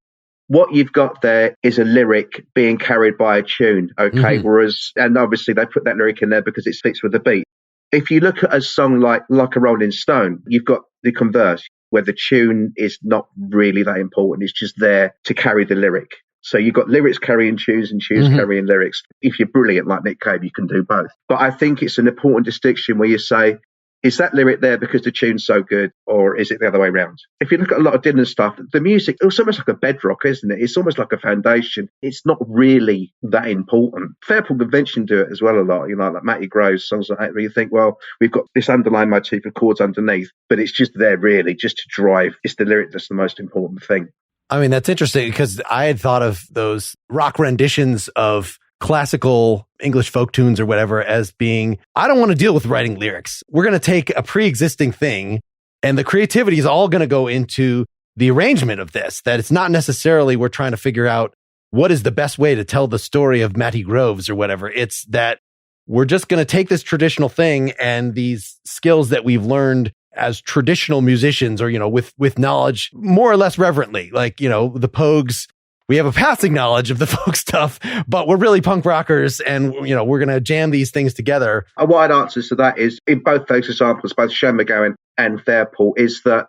what you've got there is a lyric being carried by a tune, okay? Whereas, and obviously they put that lyric in there because it fits with the beat. If you look at a song like a Rolling Stone, you've got the converse, where the tune is not really that important. It's just there to carry the lyric. So you've got lyrics carrying tunes and tunes carrying lyrics. If you're brilliant like Nick Cave, you can do both. But I think it's an important distinction where you say, is that lyric there because the tune's so good, or is it the other way around? If you look at a lot of Dylan stuff, the music, it's almost like a bedrock, isn't it? It's almost like a foundation. It's not really that important. Fairport Convention do it as well a lot, like Matty Groves, songs like that, where you think, well, we've got this underlying motif of chords underneath, but it's just there really, just to drive. It's the lyric that's the most important thing. I mean, that's interesting because I had thought of those rock renditions of classical English folk tunes or whatever as being, I don't want to deal with writing lyrics. We're going to take a pre-existing thing and the creativity is all going to go into the arrangement of this, that it's not necessarily we're trying to figure out what is the best way to tell the story of Matty Groves or whatever. It's that we're just going to take this traditional thing and these skills that we've learned as traditional musicians or, with knowledge more or less reverently, like, the Pogues. We have a passing knowledge of the folk stuff, but we're really punk rockers and, we're going to jam these things together. A wide answer to that is, in both those examples, both Shane MacGowan and Fairport, is that,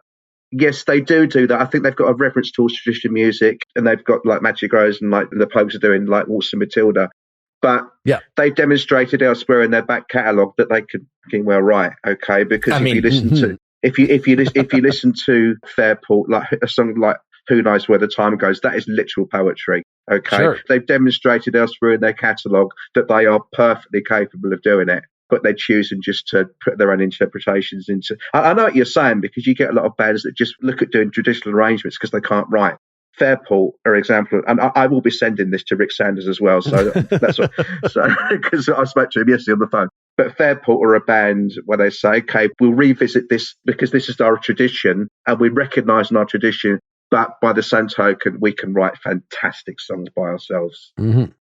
yes, they do that. I think they've got a reference towards traditional music and they've got like Magic Rose and like the Pogues are doing like Waltz and Matilda. But they've demonstrated elsewhere in their back catalogue that they could fucking well write, okay? Because if you listen to Fairport, like a song like Who Knows Where the Time Goes, that is literal poetry, okay? Sure. They've demonstrated elsewhere in their catalogue that they are perfectly capable of doing it, but they're choosing just to put their own interpretations into. I know what you're saying, because you get a lot of bands that just look at doing traditional arrangements because they can't write. Fairport are an example, and I will be sending this to Rick Sanders as well. So that's what, because I spoke to him yesterday on the phone. But Fairport are a band where they say, okay, we'll revisit this because this is our tradition, and we recognise in our tradition. But by the same token, we can write fantastic songs by ourselves.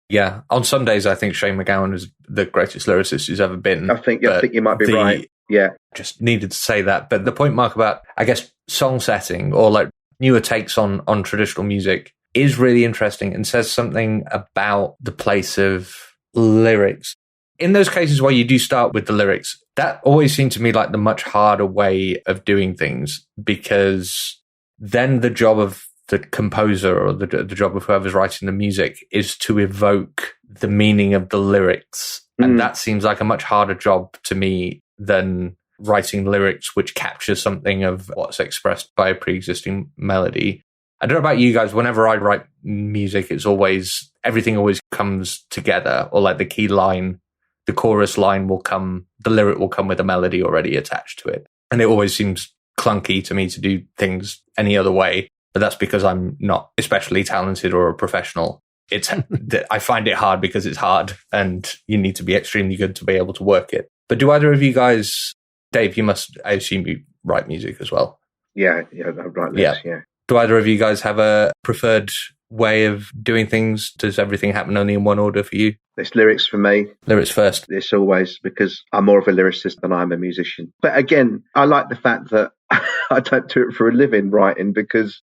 Yeah, on some days, I think Shane MacGowan is the greatest lyricist who's ever been. I think you might be right. Yeah, just needed to say that. But the point, Mark, about I guess song setting or like newer takes on traditional music is really interesting and says something about the place of lyrics. In those cases where you do start with the lyrics, that always seemed to me like the much harder way of doing things, because then the job of the composer or the job of whoever's writing the music is to evoke the meaning of the lyrics. And that seems like a much harder job to me than writing lyrics which capture something of what's expressed by a pre-existing melody. I don't know about you guys, whenever I write music, everything always comes together, or like the key line, the chorus line the lyric will come with a melody already attached to it. And it always seems clunky to me to do things any other way, but that's because I'm not especially talented or a professional. I find it hard because it's hard and you need to be extremely good to be able to work it. But do either of you guys, Dave, I assume you write music as well? Yeah, I write lyrics, yeah. Do either of you guys have a preferred way of doing things? Does everything happen only in one order for you? It's lyrics for me. Lyrics first. It's always, because I'm more of a lyricist than I'm a musician. But again, I like the fact that I don't do it for a living, writing, because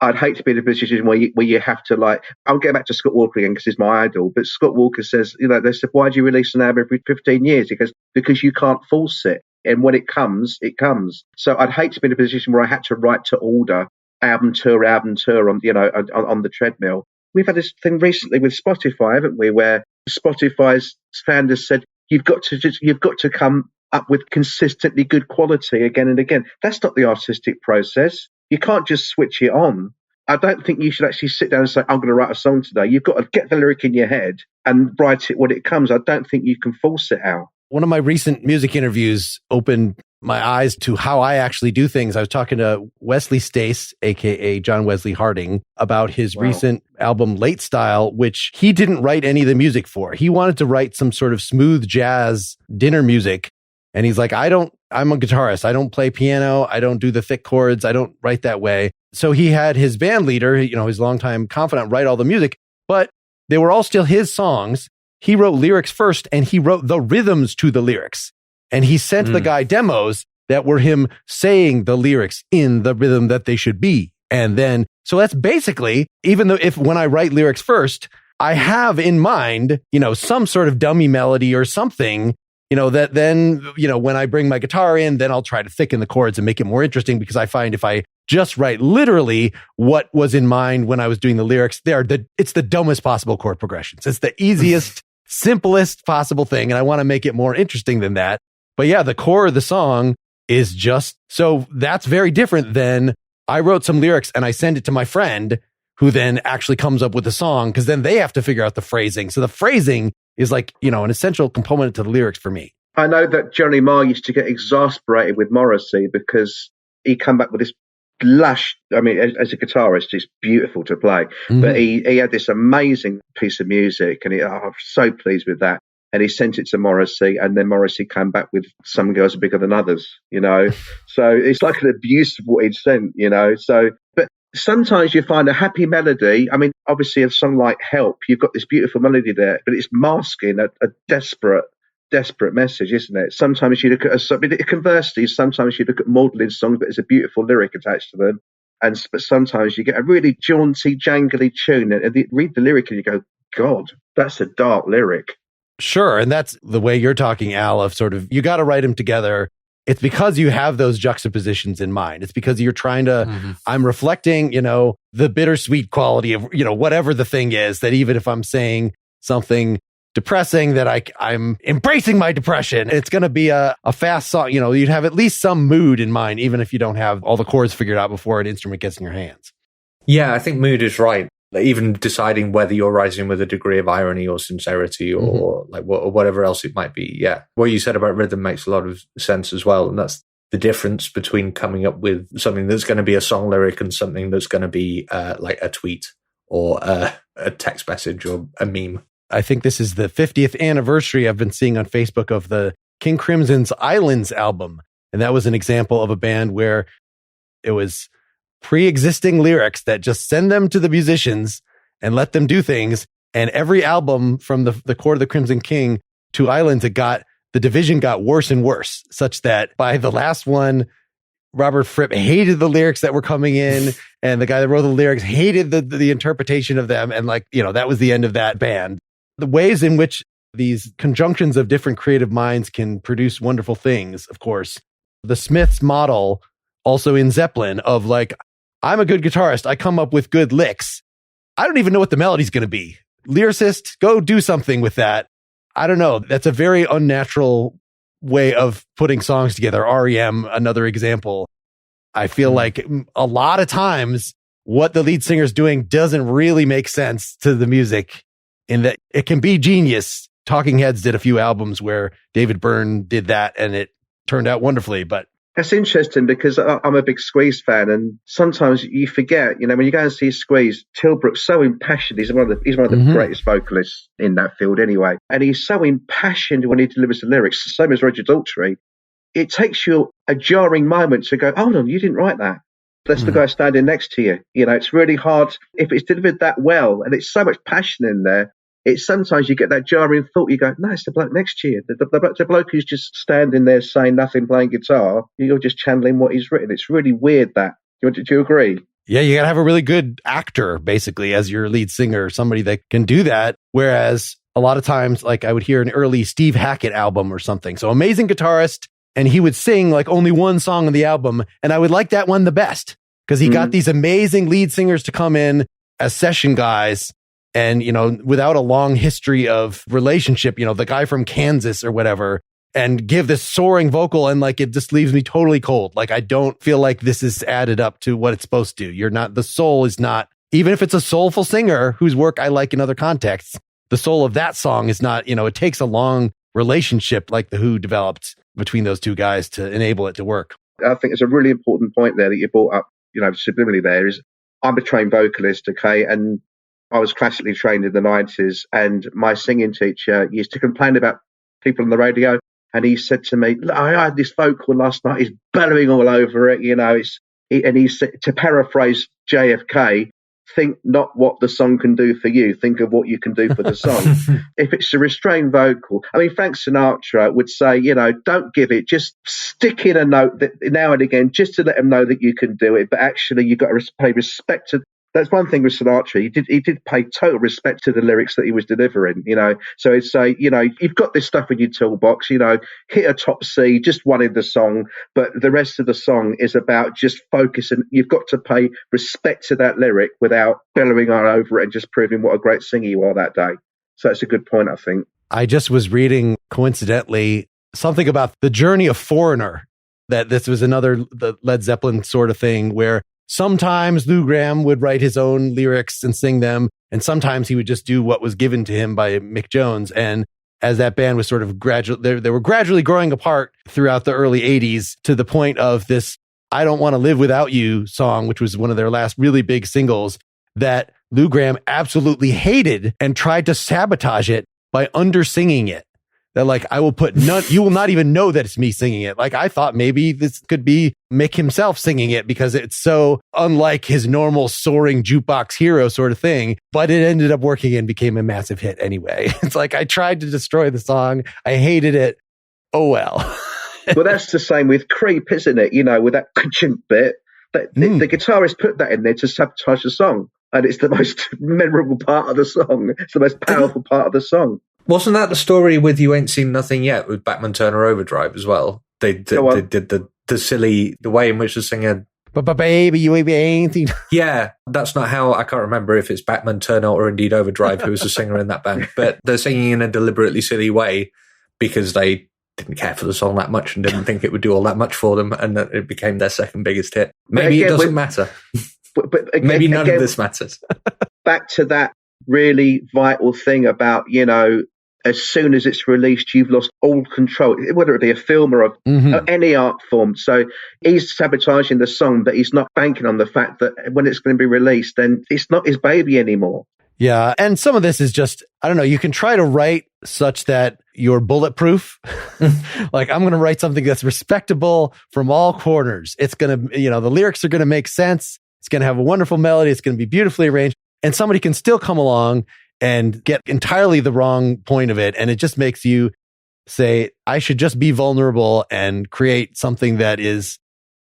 I'd hate to be in a position where you have to, like, I'll get back to Scott Walker again because he's my idol, but Scott Walker says, they said, why do you release an album every 15 years? He goes, because you can't force it. And when it comes, it comes. So I'd hate to be in a position where I had to write to order, album tour on the treadmill. We've had this thing recently with Spotify, haven't we, where Spotify's founders said, you've got to come up with consistently good quality again and again. That's not the artistic process. You can't just switch it on. I don't think you should actually sit down and say, I'm going to write a song today. You've got to get the lyric in your head and write it when it comes. I don't think you can force it out. One of my recent music interviews opened my eyes to how I actually do things. I was talking to Wesley Stace, aka John Wesley Harding, about his recent album Late Style, which he didn't write any of the music for. He wanted to write some sort of smooth jazz dinner music. And he's like, I'm a guitarist. I don't play piano. I don't do the thick chords. I don't write that way. So he had his band leader, his longtime confidant, write all the music, but they were all still his songs. he wrote lyrics first and he wrote the rhythms to the lyrics. And he sent the guy demos that were him saying the lyrics in the rhythm that they should be. And then, so that's basically, even though when I write lyrics first, I have in mind, some sort of dummy melody or something, that then, when I bring my guitar in, then I'll try to thicken the chords and make it more interesting, because I find if I just write literally what was in mind when I was doing the lyrics, it's the dumbest possible chord progressions. It's the easiest, simplest possible thing. And I want to make it more interesting than that. But yeah, the core of the song is just, so that's very different than I wrote some lyrics and I send it to my friend who then actually comes up with the song, because then they have to figure out the phrasing. So the phrasing is like, an essential component to the lyrics for me. I know that Johnny Marr used to get exasperated with Morrissey because he come back with this lush, as a guitarist, it's beautiful to play, but he had this amazing piece of music, and I'm so pleased with that. And he sent it to Morrissey, and then Morrissey came back with Some Girls Are Bigger Than Others, So it's like an abuse of what he'd sent, but sometimes you find a happy melody. Obviously a song like Help, you've got this beautiful melody there, but it's masking a desperate message, isn't it? Sometimes you look at conversely, sometimes you look at maudlin songs, but there's a beautiful lyric attached to them. But sometimes you get a really jaunty, jangly tune, and you read the lyric and you go, God, that's a dark lyric. Sure. And that's the way you're talking, Al, of sort of, you got to write them together. It's because you have those juxtapositions in mind. It's because you're trying to, I'm reflecting, the bittersweet quality of, whatever the thing is, that even if I'm saying something depressing, that I'm embracing my depression, it's going to be a fast song. You'd have at least some mood in mind, even if you don't have all the chords figured out before an instrument gets in your hands. Yeah, I think mood is right. Even deciding whether you're writing with a degree of irony or sincerity or or whatever else it might be. Yeah. What you said about rhythm makes a lot of sense as well. And that's the difference between coming up with something that's going to be a song lyric and something that's going to be like a tweet or a text message or a meme. I think this is the 50th anniversary I've been seeing on Facebook of the King Crimson's Islands album. And that was an example of a band where it was pre-existing lyrics that just send them to the musicians and let them do things. And every album from the Court of the Crimson King to Islands, the division got worse and worse, such that by the last one, Robert Fripp hated the lyrics that were coming in, and the guy that wrote the lyrics hated the interpretation of them. And that was the end of that band. The ways in which these conjunctions of different creative minds can produce wonderful things, of course. The Smiths model, also in Zeppelin, of I'm a good guitarist, I come up with good licks. I don't even know what the melody's going to be. Lyricist, go do something with that. I don't know. That's a very unnatural way of putting songs together. REM, another example. I feel like a lot of times what the lead singer's doing doesn't really make sense to the music, in that it can be genius. Talking Heads did a few albums where David Byrne did that, and it turned out wonderfully, but that's interesting because I'm a big Squeeze fan, and sometimes you forget, when you go and see Squeeze, Tilbrook's so impassioned. He's one of the greatest vocalists in that field anyway. And he's so impassioned when he delivers the lyrics, the same as Roger Daltrey. It takes you a jarring moment to go, hold on, you didn't write that. That's the guy standing next to you. It's really hard if it's delivered that well, and it's so much passion in there. It's sometimes you get that jarring thought. You go, no, it's the bloke next to you. The bloke who's just standing there saying nothing, playing guitar. You're just channeling what he's written. It's really weird that. Do you agree? Yeah, you got to have a really good actor, basically, as your lead singer, somebody that can do that. Whereas a lot of times, I would hear an early Steve Hackett album or something. So amazing guitarist, and he would sing only one song on the album. And I would like that one the best because he got these amazing lead singers to come in as session guys. And, without a long history of relationship, the guy from Kansas or whatever, and give this soaring vocal, and it just leaves me totally cold. I don't feel like this is added up to what it's supposed to. The soul is not, even if it's a soulful singer whose work I like in other contexts, the soul of that song is not, it takes a long relationship like the Who developed between those two guys to enable it to work. I think it's a really important point there that you brought up, subliminally there is, I'm a trained vocalist, okay, and I was classically trained in the 90s, and my singing teacher used to complain about people on the radio. And he said to me, I had this vocal last night, he's bellowing all over it, and he said, to paraphrase JFK, think not what the song can do for you, think of what you can do for the song. If it's a restrained vocal, I mean, Frank Sinatra would say, don't give it, just stick in a note that now and again, just to let them know that you can do it. But actually, you've got to pay respect to. That's one thing with Sinatra. He did pay total respect to the lyrics that he was delivering, So he'd say, you've got this stuff in your toolbox, hit a top C, just one in the song, but the rest of the song is about just focusing. You've got to pay respect to that lyric without bellowing on over it and just proving what a great singer you are that day. So that's a good point, I think. I just was reading, coincidentally, something about the journey of Foreigner, that this was the Led Zeppelin sort of thing where sometimes Lou Gramm would write his own lyrics and sing them, and sometimes he would just do what was given to him by Mick Jones. And as that band was sort of they were gradually growing apart throughout the early 80s to the point of this I Don't Want to Live Without You song, which was one of their last really big singles, that Lou Gramm absolutely hated and tried to sabotage it by undersinging it. That like, I will put none, you will not even know that it's me singing it. Like, I thought maybe this could be Mick himself singing it because it's so unlike his normal soaring jukebox hero sort of thing, but it ended up working and became a massive hit anyway. It's like, I tried to destroy the song. I hated it. Oh, well. Well, that's the same with Creep, isn't it? With that bit, the guitarist put that in there to sabotage the song. And it's the most memorable part of the song. It's the most powerful part of the song. Wasn't that the story with You Ain't Seen Nothing Yet with Bachman Turner Overdrive as well? They did the silly, the way in which the singer... But baby, you ain't seen... Yeah, that's not how... I can't remember if it's Bachman Turner or indeed Overdrive who was the singer in that band. But they're singing in a deliberately silly way because they didn't care for the song that much and didn't think it would do all that much for them, and that it became their second biggest hit. Maybe again, it doesn't matter. But again, maybe none of this matters. Back to that really vital thing about, as soon as it's released, you've lost all control, whether it be a film or any art form. So he's sabotaging the song, but he's not banking on the fact that when it's going to be released, then it's not his baby anymore. Yeah. And some of this is just, I don't know, you can try to write such that you're bulletproof. Like, I'm going to write something that's respectable from all corners. It's going to, the lyrics are going to make sense. It's going to have a wonderful melody. It's going to be beautifully arranged. And somebody can still come along and get entirely the wrong point of it. And it just makes you say, I should just be vulnerable and create something that is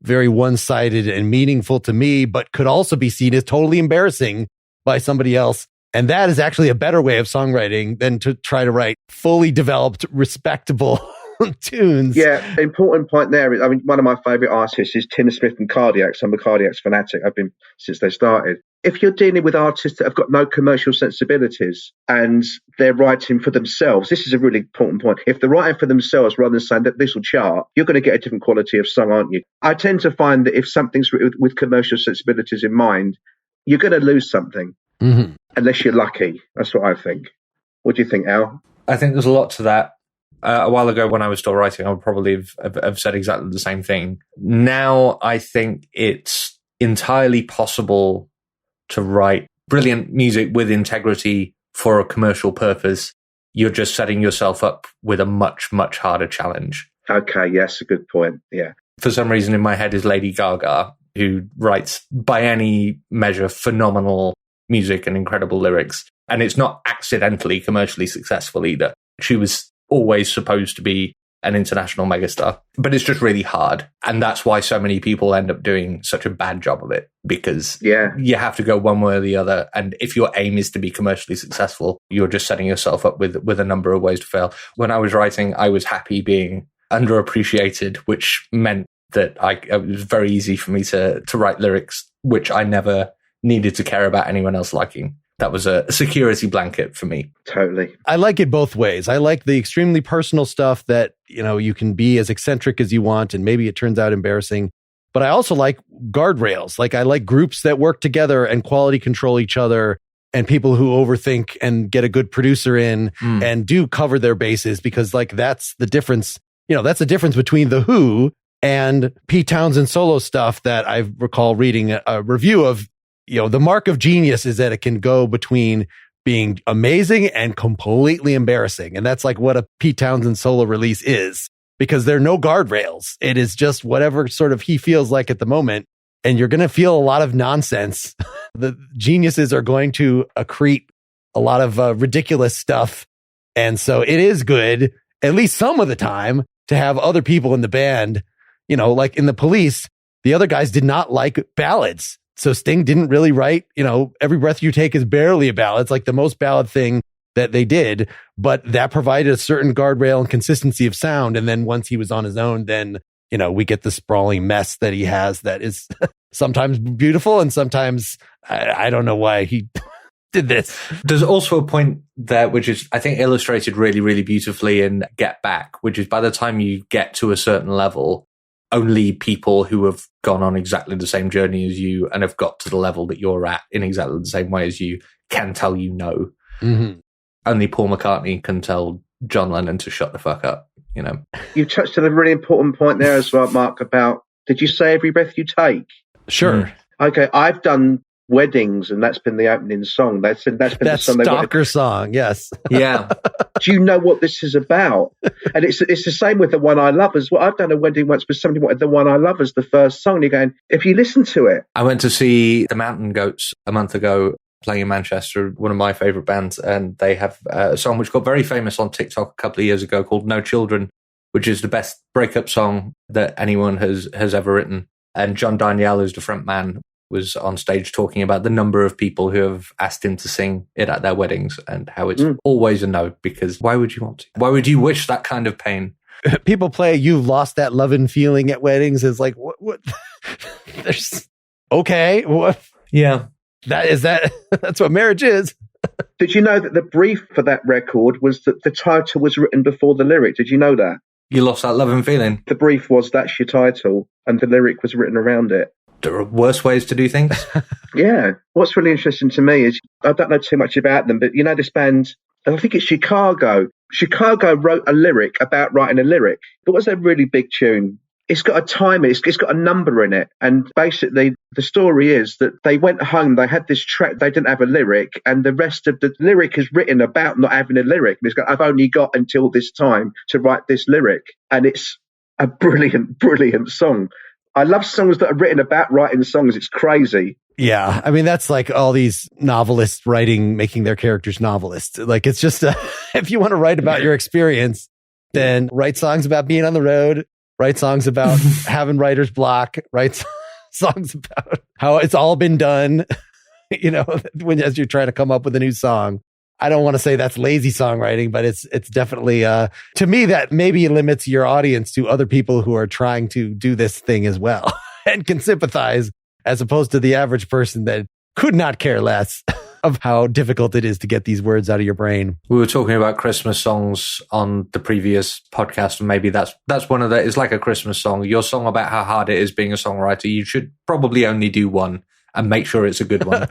very one-sided and meaningful to me, but could also be seen as totally embarrassing by somebody else. And that is actually a better way of songwriting than to try to write fully developed, respectable tunes. Yeah, the important point there is, one of my favourite artists is Tim Smith and Cardiacs. I'm a Cardiacs fanatic. I've been since they started. If you're dealing with artists that have got no commercial sensibilities and they're writing for themselves, this is a really important point. If they're writing for themselves rather than saying that this will chart, you're going to get a different quality of song, aren't you? I tend to find that if something's with commercial sensibilities in mind, you're going to lose something unless you're lucky. That's what I think. What do you think, Al? I think there's a lot to that. A while ago when I was still writing, I would probably have said exactly the same thing. Now I think it's entirely possible to write brilliant music with integrity for a commercial purpose. You're just setting yourself up with a much, much harder challenge. Okay, yes, a good point, yeah. For some reason in my head is Lady Gaga, who writes, by any measure, phenomenal music and incredible lyrics. And it's not accidentally commercially successful either. She was always supposed to be an international megastar, but it's just really hard. And that's why so many people end up doing such a bad job of it, because you have to go one way or the other. And if your aim is to be commercially successful, you're just setting yourself up with a number of ways to fail. When I was writing, I was happy being underappreciated, which meant that it was very easy for me to write lyrics, which I never needed to care about anyone else liking. That was a security blanket for me. Totally. I like it both ways. I like the extremely personal stuff that, you can be as eccentric as you want and maybe it turns out embarrassing. But I also like guardrails. Like, I like groups that work together and quality control each other, and people who overthink and get a good producer in and do cover their bases, because like that's the difference. That's the difference between The Who and Pete Townsend solo stuff that I recall reading a review of. The mark of genius is that it can go between being amazing and completely embarrassing. And that's like what a Pete Townsend solo release is, because there are no guardrails. It is just whatever sort of he feels like at the moment. And you're going to feel a lot of nonsense The geniuses are going to accrete a lot of ridiculous stuff. And so it is good, at least some of the time, to have other people in the band, you know, like in the Police, the other guys did not like ballads. So Sting didn't really write, you know, Every Breath You Take is barely a ballad. It's like the most ballad thing that they did, but that provided a certain guardrail and consistency of sound. And then once he was on his own, then, you know, we get the sprawling mess that he has that is sometimes beautiful and sometimes I don't know why he did this. There's also a point there which is, I think, illustrated really, really beautifully in Get Back, which is by the time you get to a certain level, only people who have gone on exactly the same journey as you and have got to the level that you're at in exactly the same way as you can tell you no. Mm-hmm. Only Paul McCartney can tell John Lennon to shut the fuck up, you know. You touched on a really important point there as well, Mark, about, did you say Every Breath You Take? Sure. Okay, I've done weddings, and that's been the opening song. That's been the song. Stalker song, yes. Yeah. Do you know what this is about? And it's the same with The One I Love as well. I've done a wedding once where somebody wanted The One I Love as the first song. And you're going, if you listen to it. I went to see the Mountain Goats a month ago, playing in Manchester, one of my favourite bands, and they have a song which got very famous on TikTok a couple of years ago called No Children, which is the best breakup song that anyone has ever written. And John Darnielle, who's the front man, was on stage talking about the number of people who have asked him to sing it at their weddings and how it's always a no, because why would you want to? Why would you wish that kind of pain? People play You've Lost That Lovin' Feeling at weddings. It's like, what? There's, okay. What? Yeah. That's what marriage is. Did you know that the brief for that record was that the title was written before the lyric? Did you know that? You lost that loving feeling. The brief was, that's your title, and the lyric was written around it. There are worse ways to do things. Yeah. What's really interesting to me is, I don't know too much about them, but you know this band, I think it's Chicago. Chicago wrote a lyric about writing a lyric. It was a really big tune. It's got a timer, it's got a number in it. And basically, the story is that they went home, they had this track, they didn't have a lyric, and the rest of the lyric is written about not having a lyric. And it's got, I've only got until this time to write this lyric. And it's a brilliant, brilliant song. I love songs that are written about writing songs. It's crazy. Yeah. I mean, that's like all these novelists making their characters novelists. Like, it's just, if you want to write about your experience, then write songs about being on the road, write songs about having writer's block, write songs about how it's all been done, you know, as you're trying to come up with a new song. I don't want to say that's lazy songwriting, but it's definitely, to me, that maybe limits your audience to other people who are trying to do this thing as well and can sympathize, as opposed to the average person that could not care less of how difficult it is to get these words out of your brain. We were talking about Christmas songs on the previous podcast, and maybe that's one of the, it's like a Christmas song. Your song about how hard it is being a songwriter, you should probably only do one and make sure it's a good one.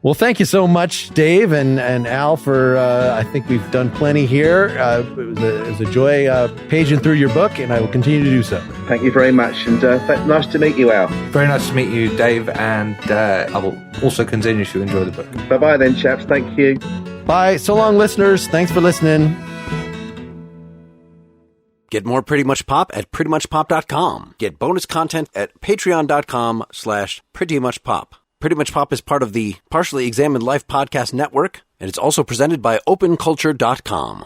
Well, thank you so much, Dave and Al, for, I think we've done plenty here. It was a joy paging through your book, and I will continue to do so. Thank you very much. And nice to meet you, Al. Very nice to meet you, Dave. And I will also continue to enjoy the book. Bye-bye then, chaps. Thank you. Bye. So long, listeners. Thanks for listening. Get more Pretty Much Pop at prettymuchpop.com. Get bonus content at patreon.com/prettymuchpop. Pretty Much Pop is part of the Partially Examined Life podcast network, and it's also presented by openculture.com.